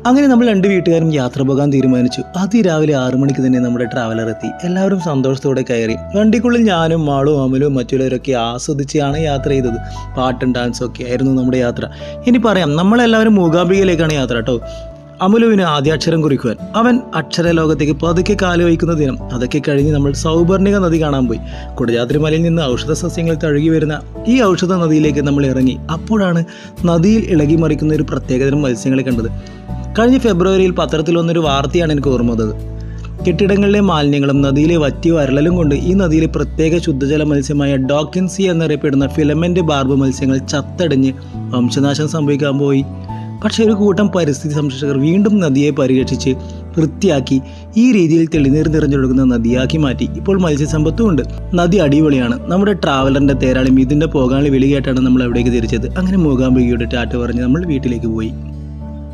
അങ്ങനെ നമ്മൾ രണ്ട് വീട്ടുകാരും യാത്ര പോകാൻ തീരുമാനിച്ചു. അതിരാവിലെ 6 മണിക്ക് തന്നെ നമ്മുടെ ട്രാവലർ എത്തി. എല്ലാവരും സന്തോഷത്തോടെ കയറി. വണ്ടിക്കുള്ളിൽ ഞാനും മാളും അമലും മറ്റുള്ളവരൊക്കെ ആസ്വദിച്ചാണ് യാത്ര ചെയ്തത്. പാട്ടും ഡാൻസും ഒക്കെ ആയിരുന്നു നമ്മുടെ യാത്ര. ഇനി പറയാം, നമ്മളെല്ലാവരും മൂകാംബികയിലേക്കാണ് യാത്ര കേട്ടോ. അമുലുവിന് ആദ്യാക്ഷരം കുറിക്കുവാൻ. അവൻ അക്ഷരലോകത്തേക്ക് പതുക്കെ കാല് വയ്ക്കുന്ന ദിനം. അതൊക്കെ കഴിഞ്ഞ് നമ്മൾ സൗപർണിക നദി കാണാൻ പോയി. കുടജാദ്രി മലയിൽ നിന്ന് ഔഷധ സസ്യങ്ങൾ തഴുകി വരുന്ന ഈ ഔഷധ നദിയിലേക്ക് നമ്മൾ ഇറങ്ങി. അപ്പോഴാണ് നദിയിൽ ഇളകി മറിക്കുന്ന ഒരു പ്രത്യേകതരം മത്സ്യങ്ങളെ കണ്ടത്. കഴിഞ്ഞ ഫെബ്രുവരിയിൽ പത്രത്തിൽ വന്നൊരു വാർത്തയാണ് എനിക്ക് ഓർമ്മ വന്നത്. കെട്ടിടങ്ങളിലെ മാലിന്യങ്ങളും നദിയിലെ വറ്റിയ വരളലും കൊണ്ട് ഈ നദിയിലെ പ്രത്യേക ശുദ്ധജല മത്സ്യമായ ഡോക്കിൻസി എന്നറിയപ്പെടുന്ന ഫിലമെന്റ് ബാർബ് മത്സ്യങ്ങൾ ചത്തടിഞ്ഞ് വംശനാശം സംഭവിക്കാൻ പോയി. പക്ഷേ ഒരു കൂട്ടം പരിസ്ഥിതി സംരക്ഷകർ വീണ്ടും നദിയെ പരിരക്ഷിച്ച് വൃത്തിയാക്കി ഈ രീതിയിൽ തെളിനീർ നിറഞ്ഞൊഴുകുന്ന നദിയാക്കി മാറ്റി. ഇപ്പോൾ മത്സ്യസമ്പത്തും ഉണ്ട്. നദി അടിപൊളിയാണ്. നമ്മുടെ ട്രാവലറിൻ്റെ തേരാളി ഇതിൻ്റെ പോകാനുള്ള വിളി കേട്ടാണ് നമ്മൾ അവിടേക്ക് തിരിച്ചത്. അങ്ങനെ മൂകാംബികയുടെ ടാറ്റ പറഞ്ഞ് നമ്മൾ വീട്ടിലേക്ക് പോയി.